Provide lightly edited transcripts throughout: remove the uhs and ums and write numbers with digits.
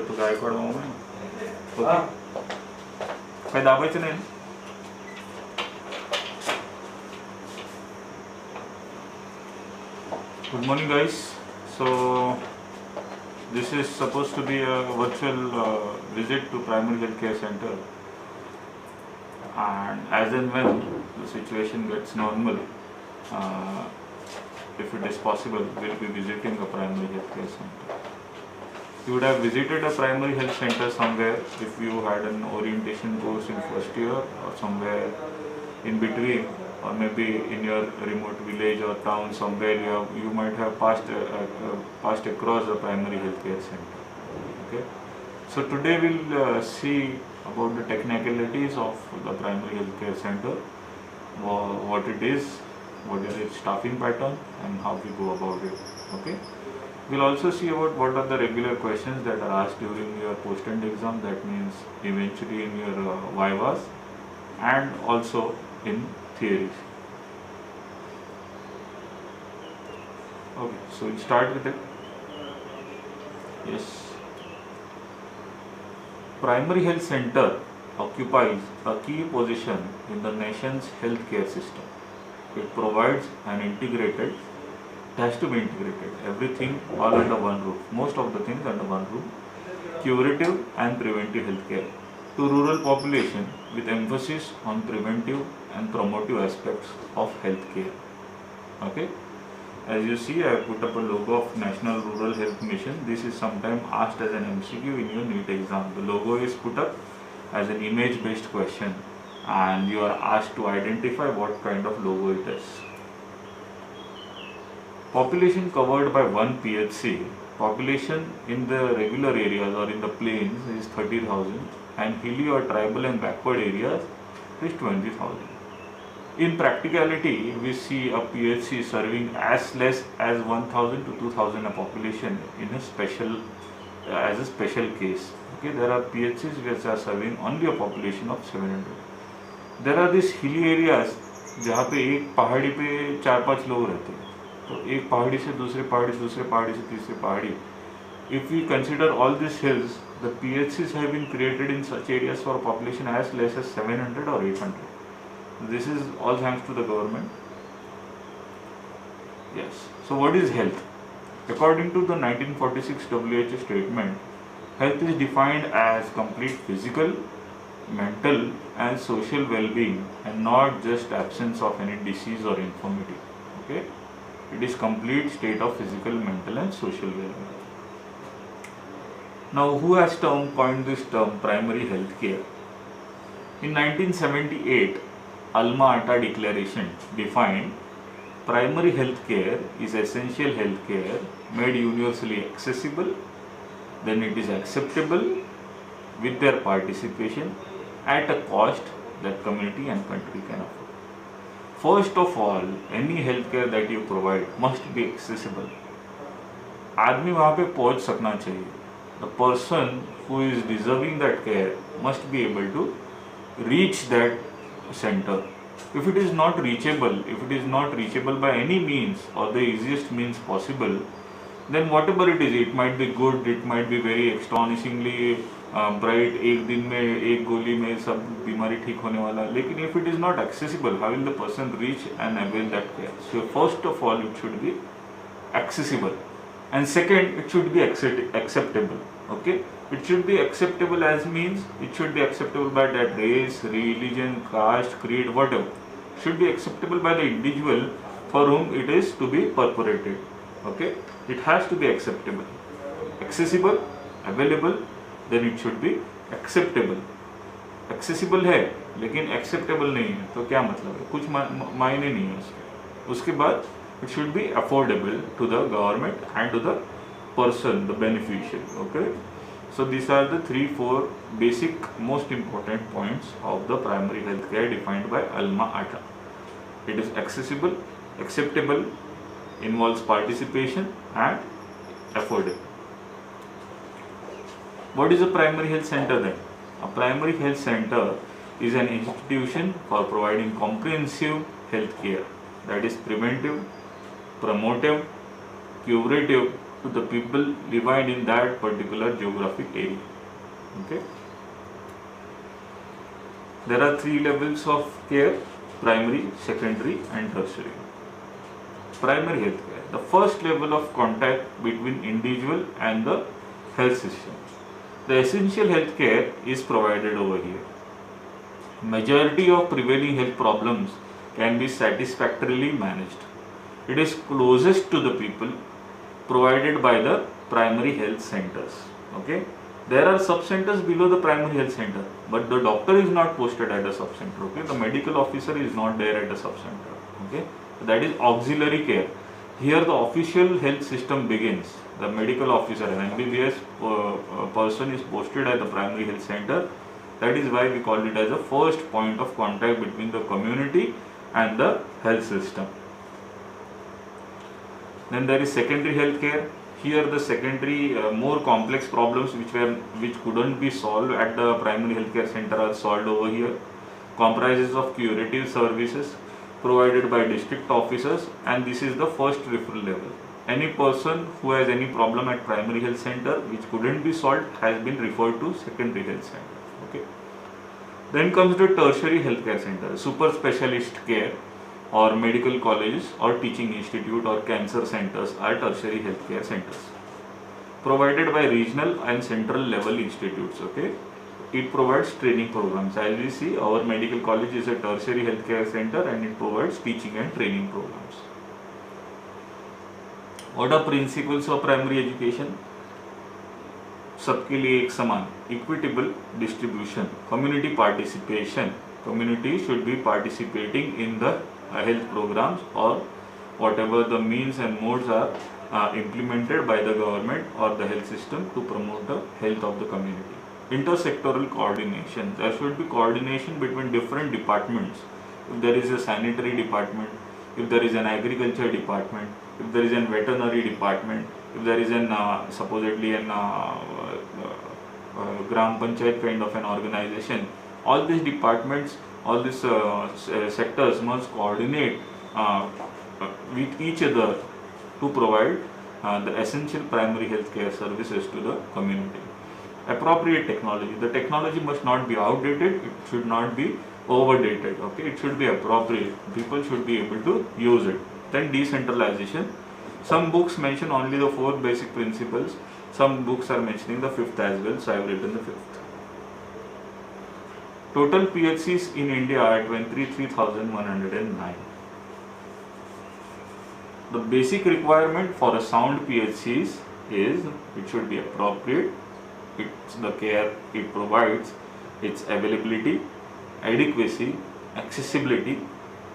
तो गायकवाड मामा ओके काय दाबायचं नाही. Good morning guys. So this is supposed to be a virtual visit to primary health care center, and as and when the situation gets normal, if it is possible, we'll be visiting a primary health care center. You would have visited a primary health center somewhere if you had an orientation course in first year or somewhere in between, or maybe in your remote village or town somewhere you might have passed across a primary health care center. Okay, so today we'll see about the technicalities of the primary health care center, what it is, what is its staffing pattern, and how we go about it. Okay, we'll also see about what are the regular questions that are asked during your post-end exam, that means eventually in your vivas and also in theories. Okay, so we'll start with it. Yes. Primary health center occupies a key position in the nation's healthcare system. It provides an integrated, it has to be integrated, everything all under one roof, most of the things under one roof, curative and preventive healthcare to rural population with emphasis on preventive and promotive aspects of healthcare. Okay, as you see, I have put up a logo of National Rural Health Mission. This is sometimes asked as an MCQ in your NEET exam. The logo is put up as an image based question, and you are asked to identify what kind of logo it is. Population covered by one PHC. Population in the regular areas or in the plains is 30,000, and hilly or tribal and backward areas is 20,000. In practicality, we see a PHC serving as less as 1,000 to 2,000 a population in a special, as a special case. Okay, there are PHCs which are serving only a population of 700. There are these hilly areas जहाँ पे एक पहाड़ी पे 4-5 लोग रहते हैं, तो एक पहाड़ी से दूसरे पहाड़ी, दूसरे पहाड़ी से तीसरे पहाड़ी. If we consider all these hills, the PHCs have been created in such areas for a population as less as 700 or 800. This is all thanks to the government. Yes. So what is health? According to the 1946 WHO statement, health is defined as complete physical, mental and social well-being, and not just absence of any disease or infirmity. Okay? It is complete state of physical, mental and social well-being. Now, who has coined this term primary health care? In 1978, Alma Ata Declaration defined primary health care is essential health care made universally accessible, then it is acceptable with their participation at a cost that community and country can afford. First of all, any health care that you provide must be accessible. आदमी वहाँ पे पहुँच सकना चाहिए. The person who is deserving that care must be able to reach that center. If it is not reachable by any means or the easiest means possible, then whatever it might be good, it might be very astonishingly bright, एक दिन में एक गोली में सब बीमारी ठीक होने वाला, लेकिन if it is not accessible, how will the person reach and avail that care? So first of all, it should be accessible, and second, it should be acceptable. Okay, it should be acceptable as means it should be acceptable by that race, religion, caste, creed, whatever. Should be acceptable by the individual for whom it is to be purported. Okay, it has to be acceptable, accessible, available, then it should be acceptable. Accessible है लेकिन acceptable नहीं है, तो क्या मतलब है? कुछ मायने नहीं है उसके. उसके बाद it should be affordable to the government and to the person, the beneficiary. Okay, so these are the 3-4 basic most important points of the primary health care defined by Alma Ata. It is accessible, acceptable, involves participation and affordable. What is a primary health center then? A primary health center is an institution for providing comprehensive health care, that is preventive, promotive, curative to the people living in that particular geographic area. Okay. There are three levels of care: primary, secondary and tertiary. Primary health care, the first level of contact between individual and the health system. The essential health care is provided over here. Majority of prevailing health problems can be satisfactorily managed. It is closest to the people, provided by the primary health centers. Okay. There are sub-centers below the primary health center, but the doctor is not posted at the sub-center. Okay, the medical officer is not there at the sub-center. Okay, that is auxiliary care. Here the official health system begins. The medical officer, an MBBS person, is posted at the primary health center. That is why we call it as a first point of contact between the community and the health system. Then there is secondary health care. Here the secondary more complex problems which couldn't be solved at the primary healthcare center are solved over here. Comprises of curative services provided by district officers, and this is the first referral level. Any person who has any problem at primary health center which couldn't be solved has been referred to secondary health center. Okay. Then comes the tertiary healthcare center, super specialist care, or medical colleges or teaching institute or cancer centers are tertiary healthcare centers provided by regional and central level institutes. Okay, it provides training programs. As we see, our medical college is a tertiary healthcare center and it provides teaching and training programs. What are principles of primary education? सबके लिए एक समान, equitable distribution, community participation. Community should be participating in the health programs or whatever the means and modes are implemented by the government or the health system to promote the health of the community. Intersectoral coordination. There should be coordination between different departments. If there is a sanitary department, if there is an agriculture department, if there is a veterinary department, if there is an supposedly an Gram Panchayat kind of an organization, all these departments, all these sectors must coordinate with each other to provide the essential primary health care services to the community. Appropriate technology. The technology must not be outdated, it should not be overdated. Okay, it should be appropriate. People should be able to use it. Then decentralization. Some books mention only the 4 basic principles. Some books are mentioning the 5th as well, so I have written the 5th. Total PHCs in India are 23,109. The basic requirement for a sound PHCs is it should be appropriate, it's the care it provides, its availability, adequacy, accessibility,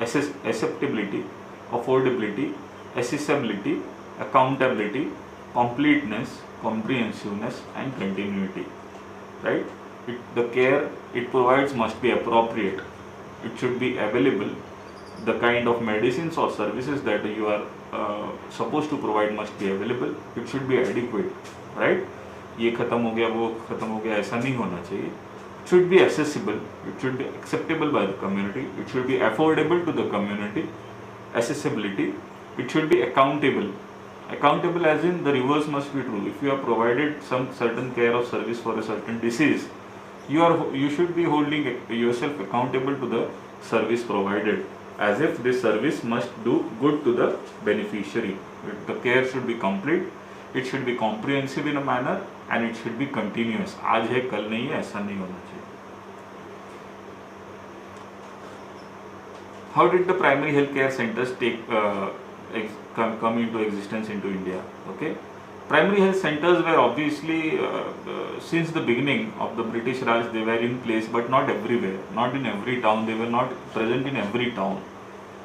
acceptability, affordability, accessibility, accountability, completeness, comprehensiveness and continuity. Right? The care it provides must be appropriate. It should be available. The kind of medicines or services that you are supposed to provide must be available. It should be adequate. Right? ये खत्म हो गया वो खत्म हो गया ऐसा नहीं होना चाहिए. It should be accessible. It should be acceptable by the community. It should be affordable to the community. Accessibility. It should be accountable. Accountable as in the reverse must be true. If you have provided some certain care or service for a certain disease, you should be holding yourself accountable to the service provided, as if this service must do good to the beneficiary. The care should be complete, it should be comprehensive in a manner, and it should be continuous. आज है कल नहीं है ऐसा नहीं होना चाहिए. How did the primary health care centers come into existence into India? Okay. Primary health centers were obviously, since the beginning of the British Raj, they were in place, but not everywhere, not in every town, they were not present in every town.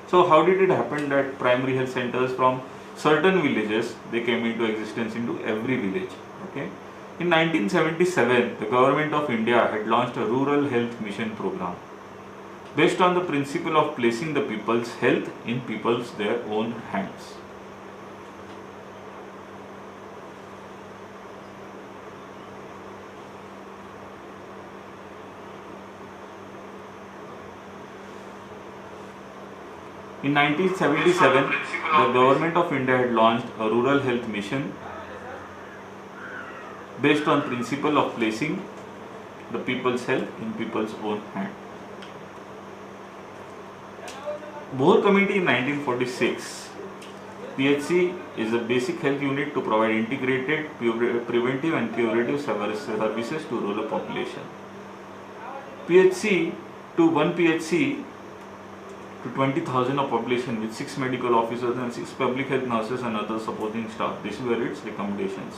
So how did it happen that primary health centers from certain villages, they came into existence into every village? Okay. In 1977, the government of India had launched a rural health mission program based on the principle of placing the people's health in people's their own hands. In 1977, the government of India had launched a rural health mission based on principle of placing the people's health in people's own hand. Bohr Committee in 1946. PHC is a basic health unit to provide integrated preventive and curative services to rural population. PHC to 1 PHC to 20,000 of population with 6 medical officers and 6 public health nurses and other supporting staff. These were its recommendations.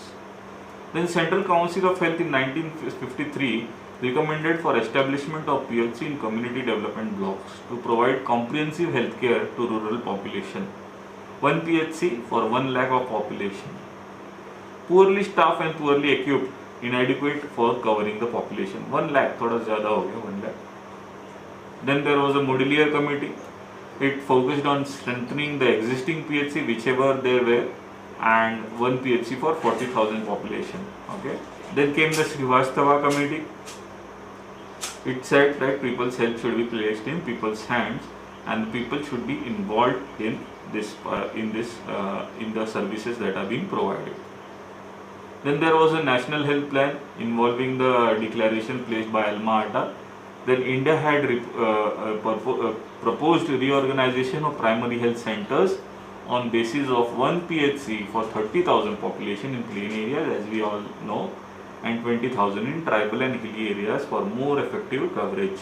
Then Central Council of Health in 1953 recommended for establishment of PHC in community development blocks to provide comprehensive health care to rural population. 1 PHC for 1 lakh of population. Poorly staffed and poorly equipped, inadequate for covering the population. 1 lakh, thoda zyada ho gaya, 1 lakh. Then there was a Modular Committee. It focused on strengthening the existing PHC whichever they were, and 1 PHC for 40,000 population. Okay. Then came the Srivastava Committee. It said that people's health should be placed in people's hands, and people should be involved in this in the services that are being provided. Then there was a National Health Plan involving the declaration placed by Alma Ata. Then India had proposed reorganization of primary health centers on basis of 1 PHC for 30,000 population in plain areas, as we all know, and 20,000 in tribal and hilly areas for more effective coverage.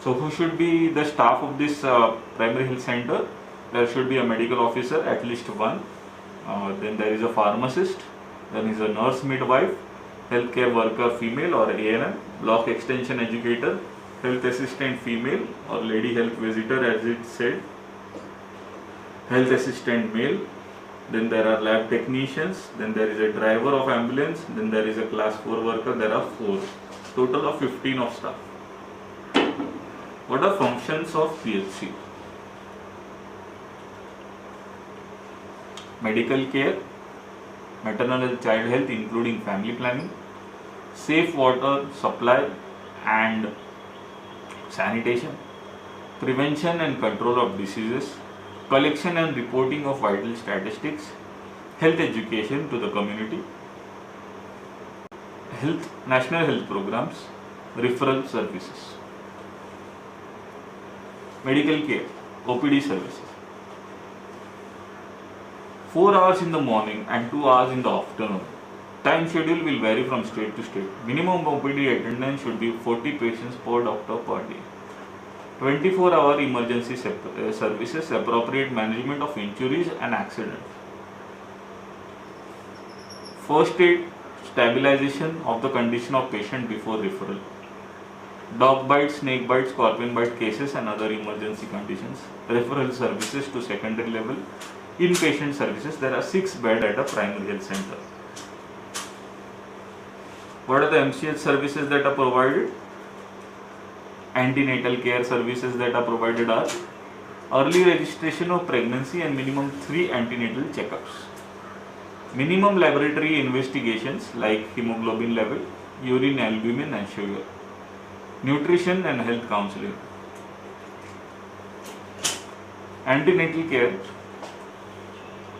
So who should be the staff of this primary health center? There should be a medical officer, at least one. Then there is a pharmacist. Then is a nurse midwife, healthcare worker female or ANM, block extension educator, health assistant female or lady health visitor as it said, health assistant male. Then there are lab technicians. Then there is a driver of ambulance. Then there is a class 4 worker. There are 4. Total of 15 of staff. What are functions of PHC? Medical care, maternal and child health including family planning, safe water supply and sanitation, prevention and control of diseases, collection and reporting of vital statistics, health education to the community, national health programs, referral services. Medical care, OPD services. 4 hours in the morning and 2 hours in the afternoon. Time schedule will vary from state to state. Minimum OPD attendance should be 40 patients per doctor per day. 24-hour emergency services, appropriate management of injuries and accidents. First aid, stabilization of the condition of patient before referral. Dog bite, snake bite, scorpion bite cases and other emergency conditions. Referral services to secondary level. Inpatient services, there are 6 beds at a primary health center. What are the MCH services that are provided? Antenatal care services that are provided are early registration of pregnancy and minimum 3 antenatal checkups. Minimum laboratory investigations like hemoglobin level, urine albumin and sugar. Nutrition and health counseling. Antenatal care,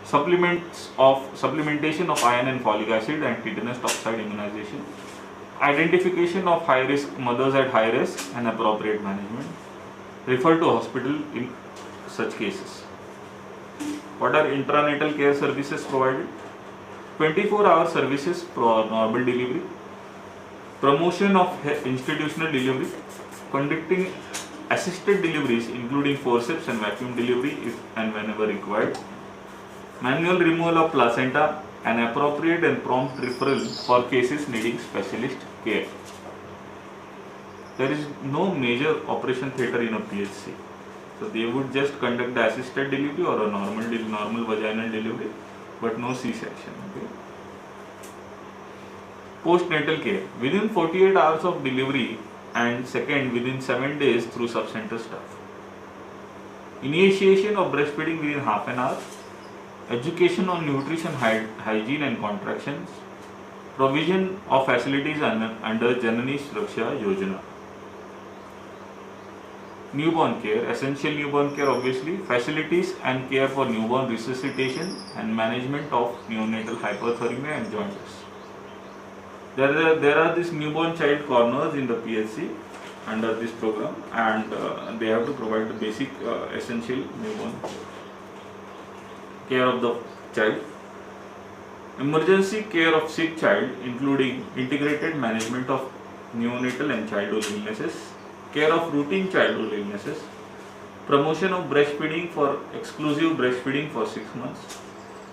supplementation of iron and folic acid and tetanus toxoid immunization, identification of high risk mothers at high risk and appropriate management, refer to hospital in such cases. What are intranatal care services provided? 24-hour services for normal delivery, promotion of institutional delivery, conducting assisted deliveries including forceps and vacuum delivery if and whenever required, manual removal of placenta, and appropriate and prompt referral for cases needing specialist care. There is no major operation theatre in a PHC. So they would just conduct the assisted delivery or a normal vaginal delivery, but no C-section. Okay. Postnatal care, within 48 hours of delivery and second within 7 days through sub-center staff. Initiation of breastfeeding within half an hour. Education on nutrition, hygiene and contractions. Provision of facilities under Janani Suraksha Yojana. Newborn care, essential newborn care obviously, facilities and care for newborn resuscitation and management of neonatal hyperthermia and jaundice. There are these newborn child corners in the PSC under this program, and they have to provide the basic essential newborn care of the child. Emergency care of sick child, including integrated management of neonatal and childhood illnesses, care of routine childhood illnesses, promotion of breastfeeding for exclusive breastfeeding for 6 months,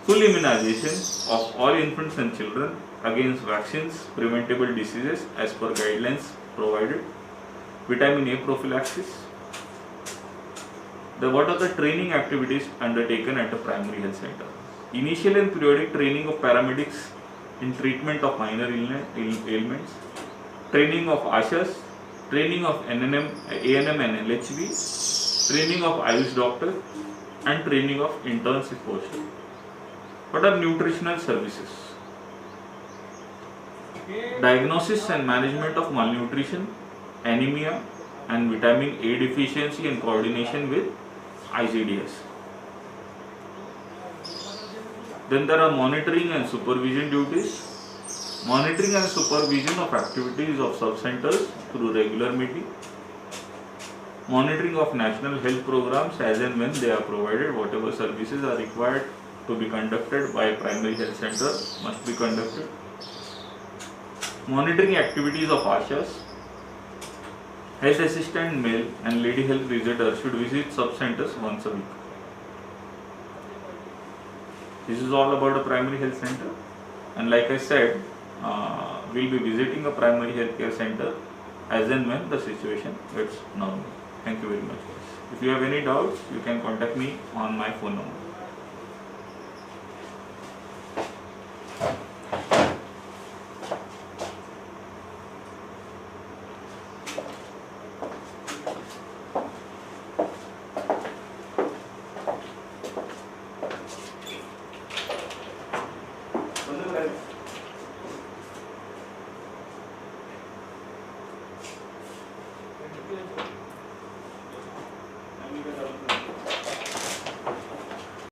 full immunization of all infants and children against vaccines, preventable diseases as per guidelines provided, vitamin A prophylaxis. What are the training activities undertaken at a primary health center? Initial and periodic training of paramedics in treatment of minor ailments, training of ASHAs, training of ANM and LHV, training of Ayush doctor, and training of interns if possible. What are nutritional services? Diagnosis and management of malnutrition, anemia, and vitamin A deficiency in coordination with ICDS. Then there are monitoring and supervision duties. Monitoring and supervision of activities of sub-centers through regular meeting. Monitoring of national health programs as and when they are provided. Whatever services are required to be conducted by primary health center must be conducted. Monitoring activities of ASHAs. Health assistant male and lady health visitor should visit sub-centers once a week. This is all about a primary health center, and like I said, we'll be visiting a primary healthcare center as and when the situation gets normal. Thank you very much, guys. If you have any doubts, you can contact me on my phone number. Gracias.